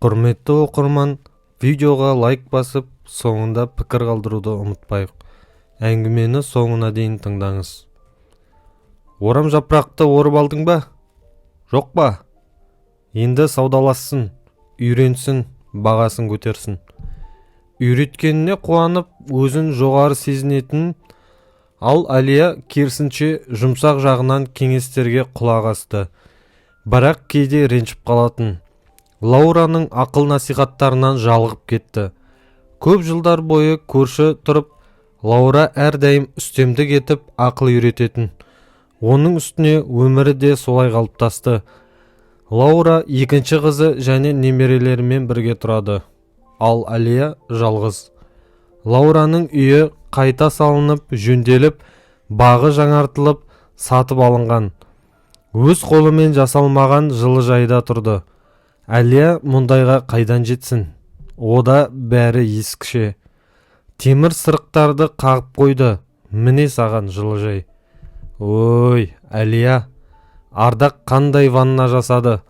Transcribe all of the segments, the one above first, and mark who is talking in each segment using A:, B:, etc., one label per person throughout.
A: Құрметті оқырман, видеоға лайк басып, соңында пікір қалдыруды ұмытпайық. Әңгімені соңына дейін тыңдаңыз. Орам жапырақты орып алдың ба? Жоқ ба? Енді саудалассын, үйренсін, бағасын көтерсін. Үйреткеніне қуанып, өзін жоғары сезінетін, ал Әлия керісінше жұмсақ жағынан кеңестерге құлақ асты. Бірақ кейде ренжіп қалатын. Лаураның ақыл насихаттарынан жалығып кетті. Көп жылдар бойы көрші тұрып, Лаура әрдайым үстемдік етіп ақыл үйрететін. Оның үстіне өмірі де солай қалыптасты. Лаура екінші қызы және немерелерімен бірге тұрады. Ал Әлия жалғыз. Лаураның үйі қайта салынып, жөнделіп, бағы жаңартылып, сатып алынған. Өз қолымен жасалмаған жылыжайда тұрды. Әлия мұндайға қайдан жетсін? Ода бәрі ескіше. Темір сырықтарды қағып қойды. Міне саған жылыжай. Ой, Әлия, Ардақ қандай ванна жасады?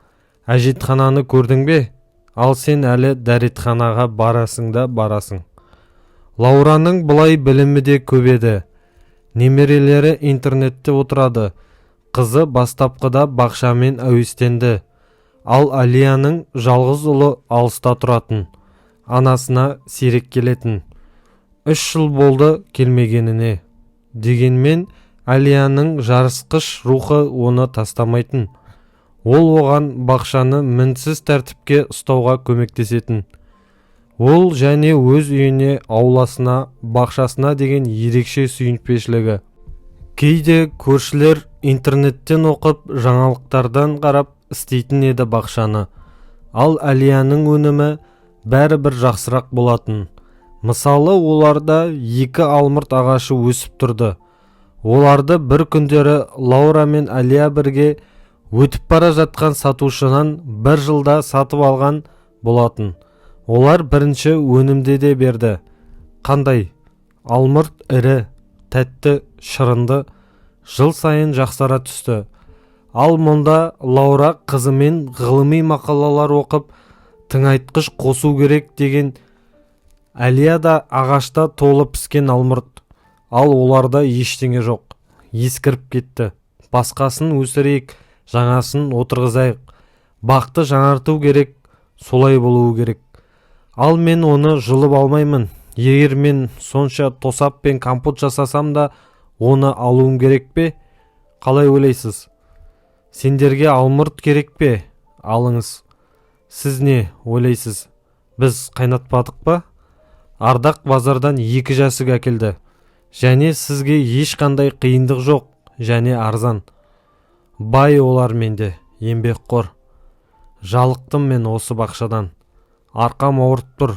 A: Әжетхананы көрдің бе? Ал сен әлі дәретханаға барасың да барасың. Лаураның бұлай білімі де көп еді. Немерелері интернетте отырады. Қызы бастапқыда бақшамен әуестенді. Ал Әлияның жалғыз ұлы алыста тұратын. Анасына сирек келетін. 3 жыл болды келмегеніне. Дегенмен Әлияның жарысқыш рухы оны тастамайтын. Ол оған бақшаны мінсіз тәртіпке ұстауға көмектесетін. Ол және өз үйіне, ауласына, бақшасына деген ерекше сүйіспеншілігі. Кейде көршілер интернеттен оқып, жаңалықтардан қарап істейтін еді бақшаны. Ал Әлияның өнімі бәрі бір жақсырақ болатын. Мысалы, оларда 2 алмұрт ағашы өсіп тұрды. Оларды бір күндері Лаура мен Әлия бірге өтіп бара жатқан сатушынан 1 жылда сатып алған болатын. Олар бірінші өнімде де берді. Қандай? Алмұрт ірі, тәтті, шырынды, жыл сайын жақсара түсті. Ал мұнда Лаура қызымен ғылыми мақалалар оқып, тыңайтқыш қосу керек деген. Әлия да ағашта толы піскен алмұрт. Ал оларда ештеңе жоқ. Ескіріп кетті. Басқасын өсірейік, жаңасын отырғызайық. Бақты жаңарту керек, солай болуы керек. Ал мен оны жұлып алмаймын. Егер мен сонша тосап пен компот жасасам да, оны алуым керек пе? Қалай ойлайсыз? Сендерге алмұрт керек пе? Алыңыз. Сіз не ойлайсыз? Біз қайнатпадық па? Ардақ базардан 2 жәсік әкелді. Және сізге ешқандай қиындық жоқ, және арзан. Бай олар менде, еңбекқор. Жалықтым мен осы бақшадан. Арқам ауырып тұр.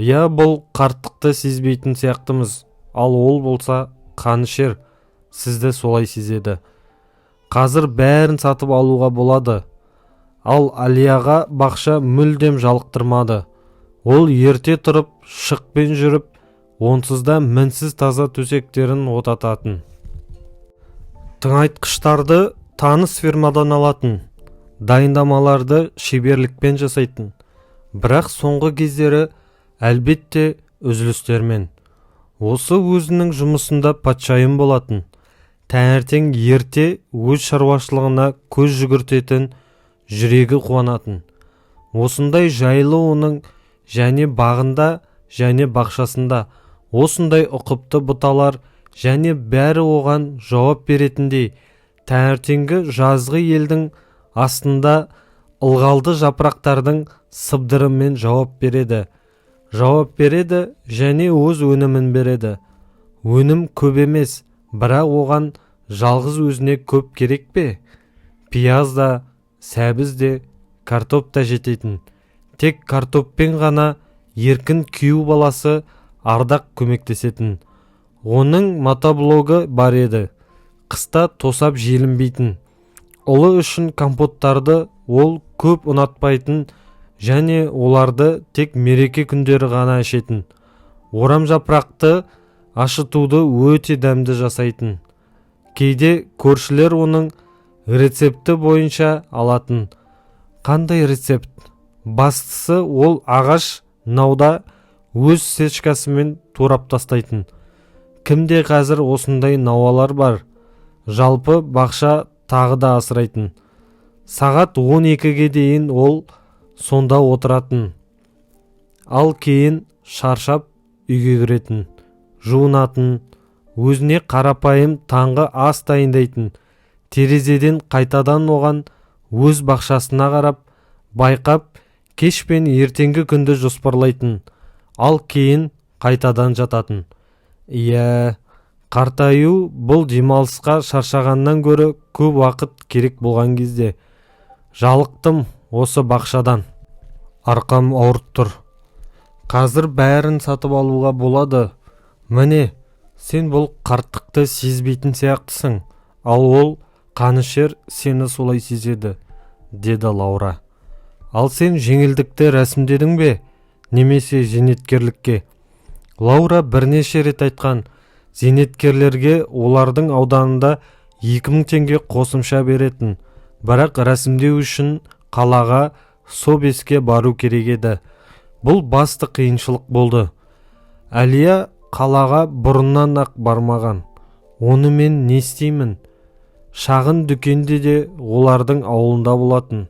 A: Я, бұл қарттықты сезбейтін сияқтымыз. Ал ол болса қанішер, сізді солай сезеді. Қазір бәрін сатып алуға болады. Ал Әлияға бақша мүлдем жалықтырмады. Ол ерте тұрып, шықпен жүріп, онсызда мінсіз таза төсектерін отататын. Тыңайтқыштарды таныс фермадан алатын. Дайындамаларды шеберлікпен жасайтын. Бірақ соңғы кездері әлбетте үзілістермен. Осы өзінің жұмысында патшайым болатын. Таңертең ерте өз шаруашылығына көз жүгіртетін, жүрегі қуанатын. Осындай жайлы оның және бағында және бақшасында осындай ұқыпты бұталар және бәрі оған жауап беретіндей, таңертеңгі жазғы елдің астында ылғалды жапырақтардың сыбдырымен жауап береді. Жауап береді және өз өнімін береді. Өнім көп емес, бірақ оған жалғыз өзіне көп керек пе? Пияз да, сәбіз де, картоп та жететін. Тек картоппен ғана еркін күйеу баласы Ардақ көмектесетін. Оның мотоблогы бар еді. Қыста тосап желінбейтін. Ұлы үшін компоттарды ол көп ұнатпайтын және оларды тек мереке күндері ғана ішетін. Орам жапырақты ашытуды өте дәмді жасайтын. Кейде көршілер оның рецепті бойынша алатын. Қандай рецепт? Бастысы ол ағаш науда өз сечкасымен турап тастайтын. Кімде қазір осындай науалар бар? Жалпы бақша тағы да асырайтын. Сағат 12-ге дейін ол сонда отыратын. Ал кейін шаршап үйге кіретін, жуынатын, өзіне қарапайым таңғы ас дайындайтын. Терезеден қайтадан оған өз бақшасына қарап, байқап, кеш пен ертеңгі күнді жоспарлайтын. Ал кейін қайтадан жататын. Иә, қартаю бұл демалысқа шаршағаннан гөрі көп уақыт керек болған кезде. Жалықтым осы бақшадан. Арқам ауырып тұр. Қазір бәрін сатып алуға болады. Міне, сен бұл қарттықты сезбейтін сияқтысың, ал ол қанішер сені солай сезеді, деді Лаура. Ал сен жеңілдікті рәсімдедің бе, немесе зейнеткерлікке? Лаура бірнеше рет айтқан, зейнеткерлерге олардың ауданында 2000 теңге қосымша беретін, бірақ рәсімдеу үшін қалаға Собеске бару керек еді. Бұл басты қиыншылық болды. Әлия қалаға бұрыннан ақ бармаған. Оны мен не істеймін? Шағын дүкенде де олардың ауылында болатын.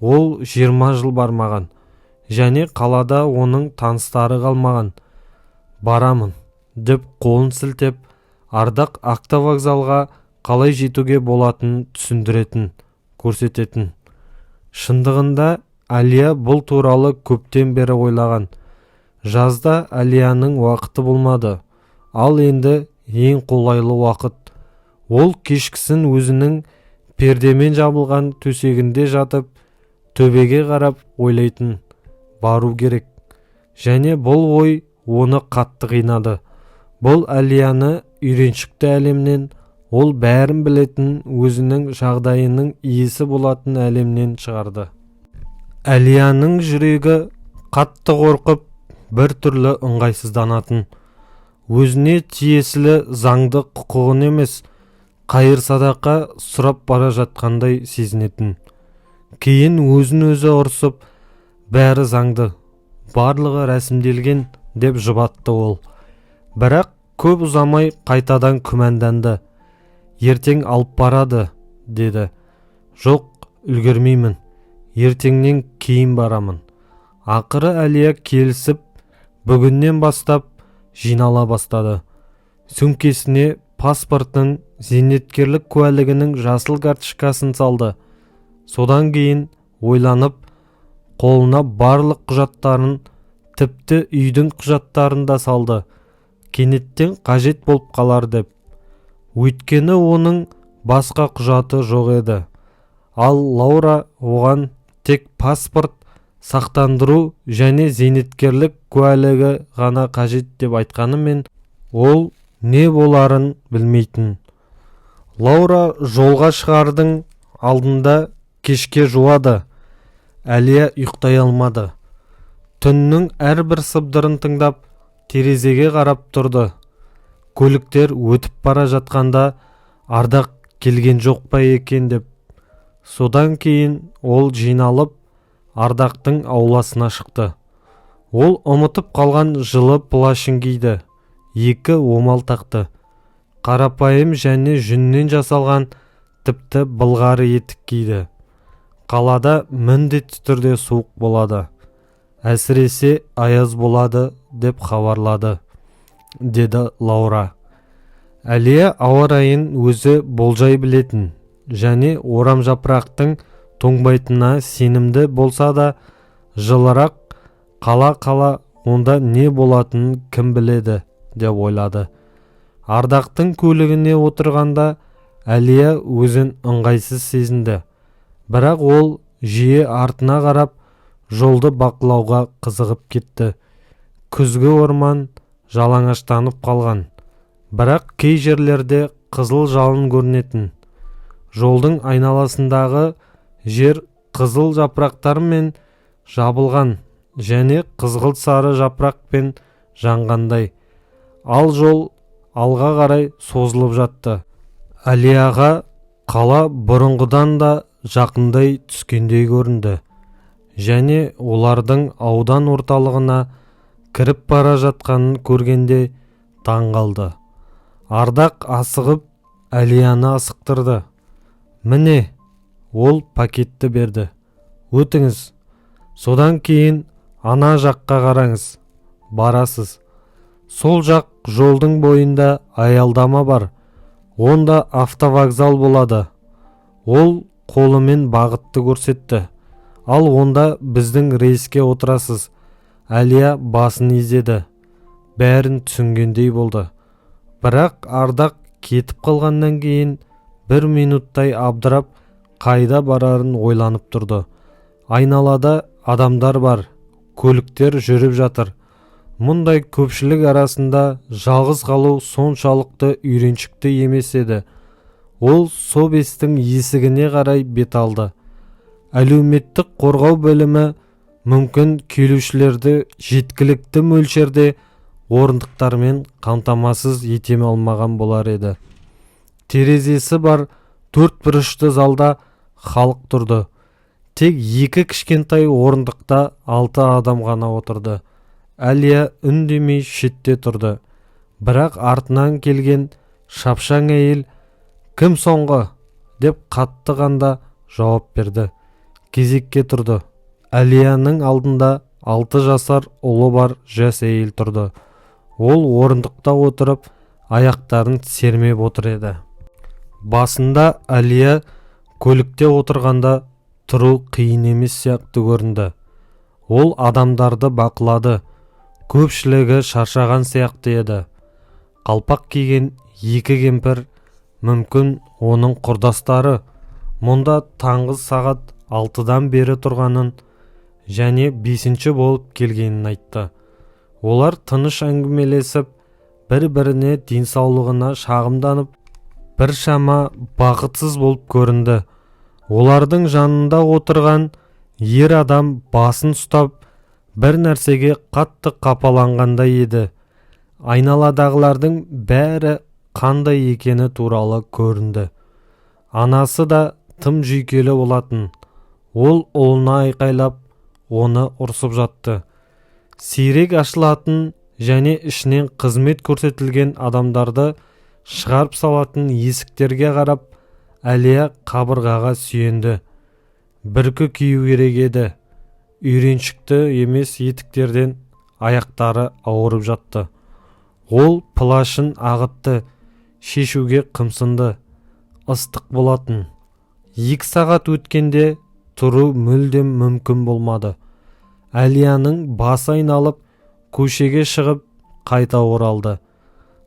A: Ол 20 жыл бармаған. Және қалада оның таныстары қалмаған. Барамын, деп қолын сілтеп, Ардақ автовокзалға қалай жетуге болатынын түсіндіретін, көрсететін. Шындығында Әлия бұл туралы көптен бері ойлаған. Жазда Әлияның уақыты болмады. Ал енді ең қолайлы уақыт. Ол кешкісін өзінің пердемен жабылған төсегінде жатып, төбеге қарап ойлайтын. Бару керек. Және бұл ой оны қатты қинады. Бұл Әлияны үйреншікті әлемнен, ол бәрін білетін өзінің жағдайының иесі болатын әлемнен шығарды. Әлияның жүрегі қатты қорқып, бір түрлі ыңғайсызданатын. Өзіне тиесілі заңды құқығын емес, қайыр садақа сұрап бара жатқандай сезінетін. Кейін өзін-өзі ұрсып, бәрі заңды, барлығы рәсімделген деп жұбатты ол. Бірақ көп ұзамай қайтадан күмәнданды. Ертең алып барады, деді. Жоқ, үлгермеймін. Ертеңнен кейін барамын. Ақыры Әлия келісіп, бүгіннен бастап жинала бастады. Сөмкесіне паспортын, зейнеткерлік куәлігінің жасыл карточкасын салды. Содан кейін ойланып, қолына барлық құжаттарын, тіпті үйдің құжаттарын да салды. Кенеттен қажет болып қалар деп. Өйткені оның басқа құжаты жоқ еді. Ал Лаура оған тек паспорт, сақтандыру және зейнеткерлік куәлігі ғана қажет деп айтқанымен, ол не боларын білмейтін. Лаура жолға шығардың алдында кешке жуады. Әлия ұйықтай алмады. Түннің әрбір сыбдырын тыңдап, терезеге қарап тұрды. Көліктер өтіп бара жатқанда Ардақ келген жоқ па екен деп. Содан кейін ол жиналып Ардақтың ауласына шықты. Ол ұмытып қалған жылы плашын киді. 2 омал тақты. Қарапайым және жүннен жасалған тіпті былғары етік киді. Қалада міндетті түрде суық болады. Әсіресе аяз болады деп хабарлады, деді Лаура. Әлия ауа райын өзі болжай білетін және орам жапырақтың тоңбайтынына сенімді болса да, жылырақ қала онда не болатынын кім біледі, деп ойлады. Ардақтың көлігіне отырғанда Әлия өзін ыңғайсыз сезінді. Бірақ ол жиі артына қарап, жолды бақылауға қызығып кетті. Күзгі орман жалаңаштанып қалған. Бірақ кей жерлерде қызыл жалын көрінетін. Жолдың айналасындағы жер қызыл жапырақтармен жабылған және қызғылт сары жапырақпен жанғандай. Ал жол алға қарай созылып жатты. Әлияға қала бұрынғыдан да жақындай түскендей көрінді. және олардың аудан орталығына кіріп бара жатқанын көргенде таң қалды. Ардақ асығып Әлияны асықтырды. Міне, ол пакетті берді. Өтіңіз. Содан кейін ана жаққа қараңыз. Барасыз. Сол жақ жолдың бойында аялдама бар. Онда автовокзал болады. Ол қолымен бағытты көрсетті. Ал онда біздің рейске отырасыз. Әлия басын изеді. Бәрін түсінгендей болды. Бірақ Ардақ кетіп қалғаннан кейін 1 минуттай абдырап, қайда барарын ойланып тұрды. Айналада адамдар бар, көліктер жүріп жатыр. Мұндай көпшілік арасында жалғыз қалу соншалықты үйреншікті емес еді. Ол собестің есігіне қарай бет алды. Әлеуметтік қорғау бөлімі мүмкін келушілерді жеткілікті мөлшерде орындықтармен қамтамасыз ете алмаған болар еді. Терезесі бар 4 бұрышты залда халық тұрды. Тек 2 кішкентай орындықта 6 адам ғана отырды. Әлия үндемей шетте тұрды. Бірақ артынан келген шапшаң әйел «Кім соңғы?» деп қатты ғанда жауап берді. Кезекке тұрды. Әлияның алдында 6 жасар ұлы бар жас әйел тұрды. Ол орындықта отырып, аяқтарын сермеп отыр еді. Басында Әлия көлікте отырғанда тұру қиын емес сияқты көрінді. Ол адамдарды бақылады. Көпшілігі шаршаған сияқты еді. Қалпақ киген 2 кемпір, мүмкін оның құрдастары, мұнда таңғы сағат 6-дан бері тұрғанын және 5-ші болып келгенін айтты. Олар тыныш әңгімелесіп, бір-біріне денсаулығына шағымданып, біршама бақытсыз болып көрінді. Олардың жанында отырған ер адам басын ұстап, бір нәрсеге қатты қапаланғандай еді. Айналадағылардың бәрі қандай екені туралы көрінді. Анасы да тым жүйкелі болатын. Ол ұлына айқайлап, оны ұрсып жатты. Сирек ашылатын және ішінен қызмет көрсетілген адамдарды шығарып салатын есіктерге қарап, Әлия қабырғаға сүйенді. Біркі кию керек еді. Үйреншікті емес етіктерден аяқтары ауырып жатты. Ол плашын ағытты, шешуге қымсынды. Ыстық болатын. 2 сағат өткенде тұру мүлдем мүмкін болмады. Әлияның басы айналып, көшеге шығып, қайта оралды.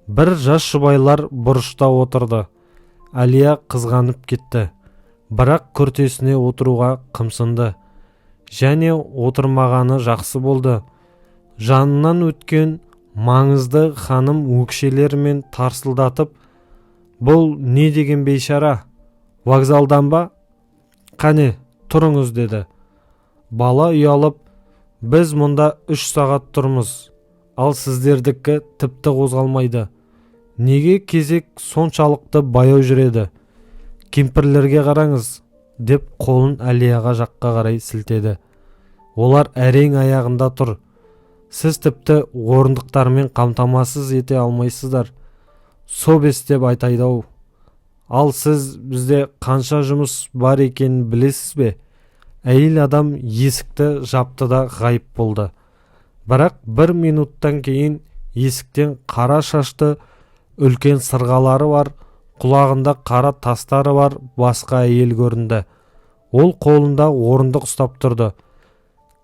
A: Бір жас жұбайлар бұрышта отырды. Әлия қызғанып кетті. Бірақ күртесіне отыруға қымсынды. Және отырмағаны жақсы болды. Жанынан өткен маңызды ханым өкшелерімен тарсылдатып, «Бұл не деген бейшара? Вокзалдан ба? Қане, тұрыңыз» деді. Бала ұялып, «Біз мұнда 3 сағат тұрмыз, ал сіздердікі тіпті қозғалмайды. Неге кезек соншалықты баяу жүреді? Кемпірлерге қараңыз», деп қолын Әлияға жаққа қарай сілтеді. Олар әрең аяғында тұр. Сіз тіпті орындықтармен қамтамасыз ете алмайсыздар. Собес деп айтайды-ау. Ал сіз бізде қанша жұмыс бар екенін білесіз бе? Әйел адам есікті жапты да ғайып болды. Бірақ 1 минуттан кейін есіктен қара шашты, үлкен сырғалары бар, құлағында қара тастары бар басқа әйел көрінді. Ол қолында орындық ұстап тұрды.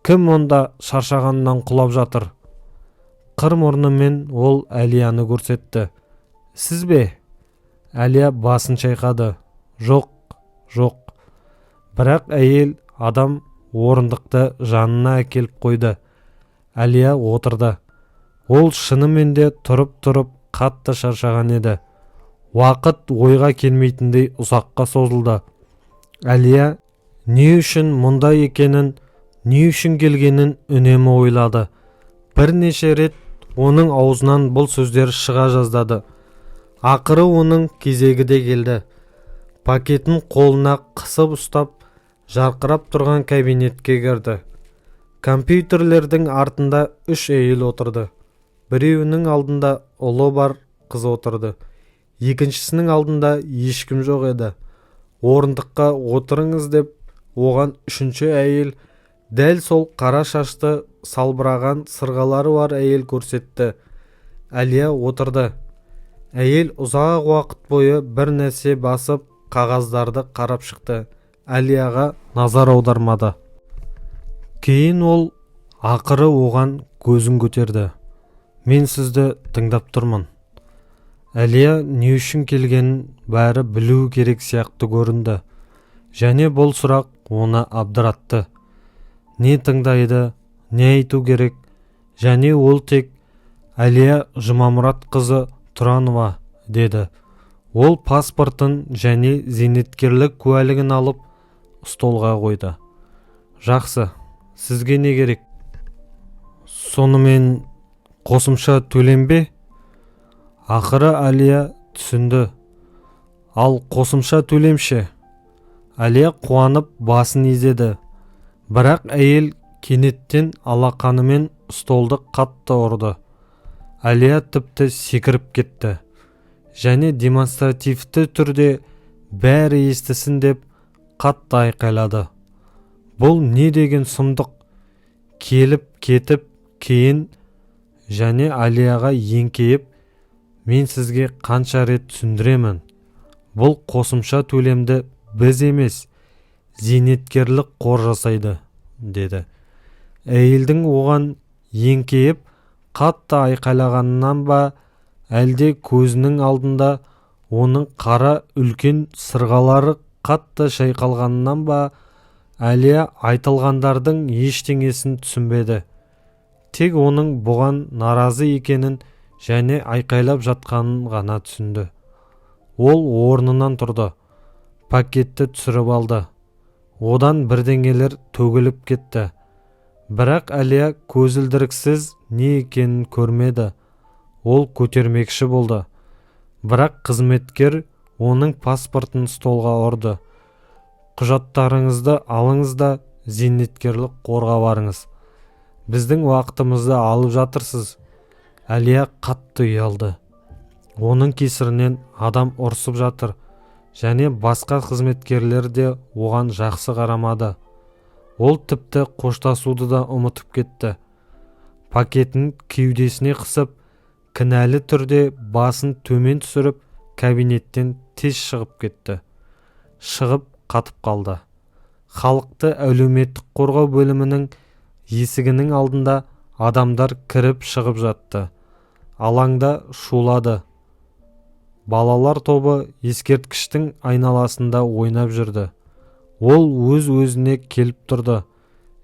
A: «Кім онда шаршағаннан құлап жатыр?» Қыр мұрнымен ол Әлияны көрсетті. «Сіз бе?» Әлия басын шайқады. «Жоқ, жоқ». Бірақ әйел адам орындықты жанына әкеліп қойды. Әлия отырды. Ол шынымен де тұрып қатты шаршаған еді. Уақыт ойға келмейтіндей ұзаққа созылды. Әлия не үшін мұнда екенін, не үшін келгенін үнемі ойлады. Бірнеше рет оның аузынан бұл сөздер шыға жаздады. Ақыры оның кезегі де келді. Пакетін қолына қысып ұстап, жарқырап тұрған кабинетке кірді. Компьютерлердің артында 3 әйел отырды. Біреуінің алдында ұлы бар қыз отырды. Екіншісінің алдында ешкім жоқ еді. Орындыққа отырыңыз деп оған үшінші әйел дәл сол қара шашты салбыраған сырғалары бар әйел көрсетті. Әлия отырды. Әйел ұзақ уақыт бойы бір нәрсе басып қағаздарды қарап шықты. Әлияға назар аудармады. Кейін ол ақыры оған көзін көтерді. Мен сізді тыңдап тұрмын. Әлия не үшін келгенін бәрі білу керек сияқты көрінді. Және бұл сұрақ оны абдыратты. Не тыңдайды, не айту керек, және ол тек Әлия Жұмамұрат қызы Тұранова деді. Ол паспортын және зейнеткерлік куәлігін алып столға қойды. Жақсы, сізге не керек? Сонымен қосымша төлем бе? Ақыры Әлия түсінді. Ал қосымша төлемші? Әлия қуанып басын изеді. Бірақ әйел кенеттен алақанымен столды қатты ұрды. Әлия тіпті секіріп кетті. Және демонстративті түрде бәрі естісін деп қатты айқайлады. Бұл не деген сұмдық? Келіп кетіп кейін және Әлияға еңкейіп, мен сізге қанша рет түсіндіремін. Бұл қосымша төлемді біз емес, зейнеткерлік қор жасайды, деді. Әйелдің оған еңкейіп қатты айқайлағанынан ба, әлде көзінің алдында оның қара үлкен сырғалары қатты шайқалғанынан ба, Әлия айтылғандардың ештеңесін түсінбеді. Тек оның бұған наразы екенін және айқайлап жатқанын ғана түсінді. Ол орнынан тұрды. Пакетті түсіріп алды. Одан бірдеңелер төгіліп кетті. Бірақ Әлия көзілдіріксіз не екенін көрмеді. Ол көтермекші болды. Бірақ қызметкер оның паспортын столға ұрды. Құжаттарыңызды алыңыз да зейнеткерлік қорға барыңыз. Біздің уақытымызды алып жатырсыз. Әлия қатты ұялды. Оның кесірінен адам ұрсып жатыр. Және басқа қызметкерлер де оған жақсы қарамады. Ол тіпті қоштасуды да ұмытып кетті. Пакетін кеудесіне қысып, кінәлі түрде басын төмен түсіріп, кабинеттен тез шығып кетті. Шығып қатып қалды. Халықты әлеуметтік қорғау бөлімінің есігінің алдында адамдар кіріп шығып жатты. Алаңда шулады. Балалар тобы ескерткіштің айналасында ойнап жүрді. Ол өз-өзіне келіп тұрды.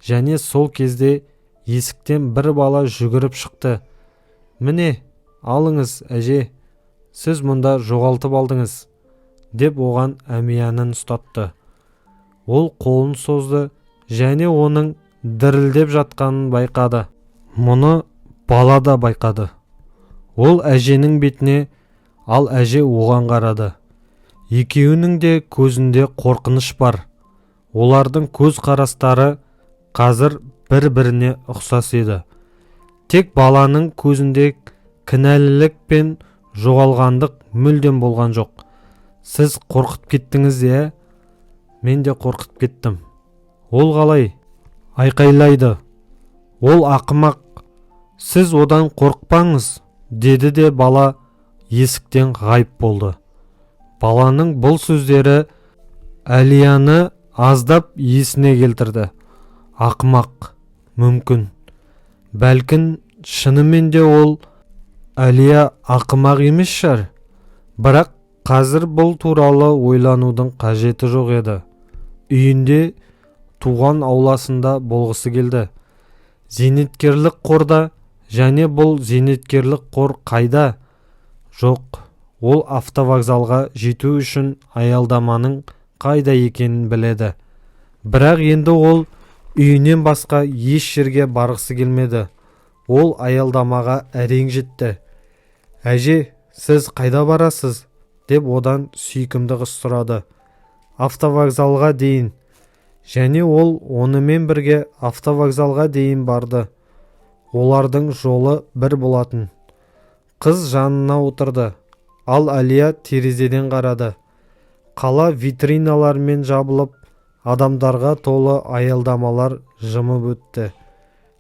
A: Және сол кезде есіктен бір бала жүгіріп шықты. Міне, алыңыз, әже, сіз мұнда жоғалтып алдыңыз, деп оған әмиянын ұстатты. Ол қолын созды және оның дірілдеп жатқанын байқады. Мұны бала да байқады. Ол әженің бетіне, ал әже оған қарады. Екеуінің де көзінде қорқыныш бар. Олардың көз қарастары қазір бір-біріне ұқсас еді. Тек баланың көзінде кінәлілік пен жоғалғандық мүлдем болған жоқ. Сіз қорқып кеттіңіз, е? Мен де қорқып кеттім. Ол қалай? Айқайлайды. Ол ақымақ. Сіз одан қорықпаңыз, деді де бала есіктен ғайып болды. Баланың бұл сөздері Әлияны аздап есіне келтірді. Ақымақ, мүмкін. Бәлкін шынымен де ол Әлия ақымақ емес шығар. Бірақ қазір бұл туралы ойланудың қажеті жоқ еді. Үйінде, туған ауласында болғысы келді. Зейнеткерлік қорда, және бұл зейнеткерлік қор қайда? Жоқ, ол автовокзалға жету үшін аялдаманың қайда екенін біледі. Бірақ енді ол үйінен басқа еш жерге барғысы келмеді. Ол аялдамаға әрең жетті. Әже, сіз қайда барасыз? Деп одан сүйкімді қыз сұрады. Автовокзалға дейін. және ол онымен бірге автовокзалға дейін барды. Олардың жолы бір болатын. Қыз жанына отырды, ал Әлия терезеден қарады. Қала витриналармен жабылып, адамдарға толы аялдамалар жымып өтті.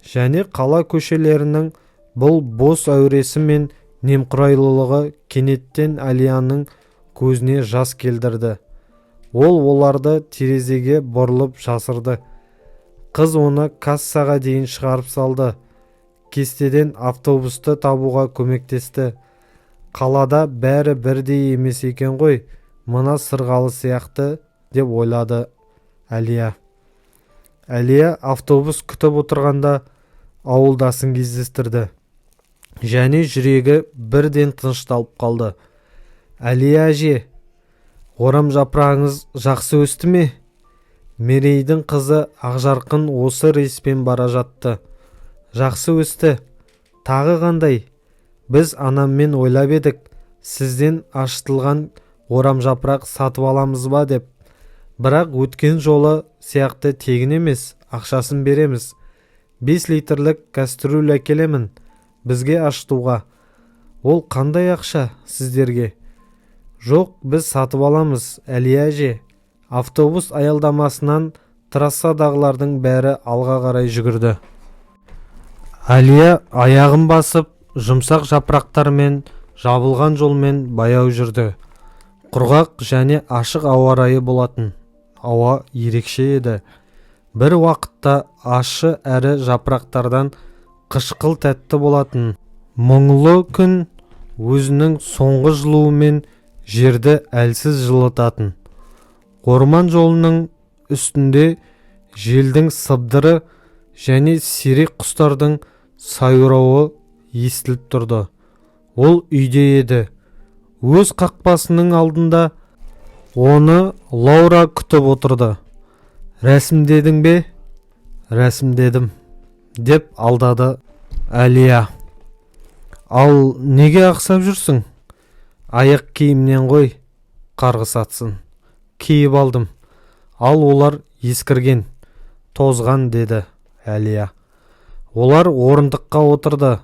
A: Және қала көшелерінің бұл бос әуресі мен немқұрайлылығы кенеттен Әлияның көзіне жас келдірді. Ол оларды терезеге бұрылып жасырды. Қыз оны кассаға дейін шығарып салды. Кестеден автобусты табуға көмектесті. Қалада бәрі бірдей емес екен ғой, мына сырғалы сияқты, деп ойлады Әлия. Әлия автобус күтіп отырғанда ауылдасын кездестірді. Және жүрегі бірден тынышталып қалды. Әлия әже, орам жапырағыңыз жақсы өсті ме? Мерейдің қызы Ақжарқын осы рейспен бара жатты. Жақсы өсті. Тағы қандай? Біз анаммен ойлап едік, сізден ашытылған орам жапырақ сатып аламыз ба деп. Бірақ өткен жолы сияқты тегін емес, ақшасын береміз. 5 литрлік кастрюль әкелемін бізге ашытуға. Ол қандай ақша сіздерге? Жоқ, біз сатып аламыз, Әлия әже. Автобус аялдамасынан трассадағылардың бәрі алға қарай жүгірді. Әлия аяғын басып, жұмсақ жапырақтармен жабылған жолмен баяу жүрді. Құрғақ және ашық ауа райы болатын. Ауа ерекше еді. Бір уақытта ащы әрі жапырақтардан қышқыл тәтті болатын. Мұңлы күн өзінің соңғы жылуымен жерді әлсіз жылытатын. Орман жолының үстінде желдің сыбдыры және сирек құстардың сайрауы естіліп тұрды. Ол үйде еді. Өз қақпасының алдында оны Лаура күтіп отырды. Рәсімдедің бе? Рәсімдедім, деп алдады Әлия. Ал неге ақсап жүрсің? Аяқ киімнен ғой, қарғыс атсын. Киіп алдым. Ал олар ескірген, тозған, деді Әлия. Олар орындыққа отырды.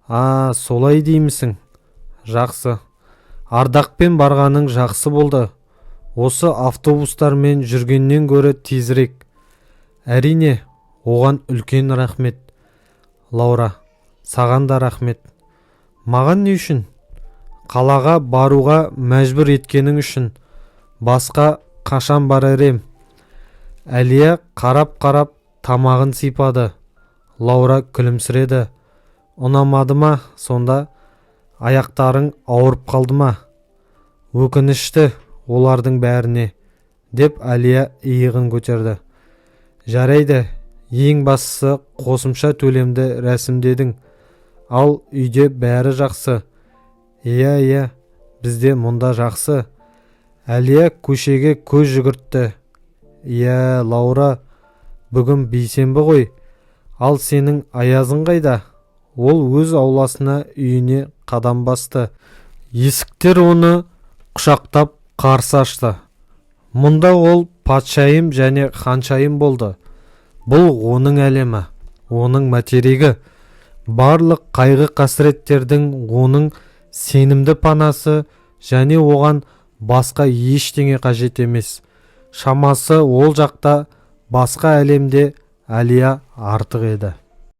A: Солай деймісің? Жақсы. Ардақпен барғаның жақсы болды. Осы автобустармен жүргеннен гөрі тезірек. Әрине, оған үлкен рахмет. Лаура, саған да рахмет. Маған не үшін? Қалаға баруға мәжбүр еткенің үшін. Басқа қашан барар ем? Әлия қарап-қарап тамағын сипады. Лаура күлімсіреді. Ұнамады ма сонда? Аяқтарың ауырып қалды ма? Өкінішті олардың бәріне, деп Әлия иығын көтерді. Жарайды, ең бастысы қосымша төлемді рәсімдедің. Ал үйде бәрі жақсы. Иә, бізде мұнда жақсы. Әлия көшеге көз жүгіртті. Иә, Лаура, бүгін бейсенбі ғой. Ал сенің Аязың қайда? Ол өз ауласына, үйіне қадам басты. Есіктер оны құшақтап қарсы ашты. Мұнда ол патшайым және ханшайым болды. Бұл оның әлемі, оның материгі. Барлық қайғы қасіреттердің оның сенімді панасы және оған басқа ештеңе қажет емес. Шамасы ол жақта басқа әлемде Әлия артық еді.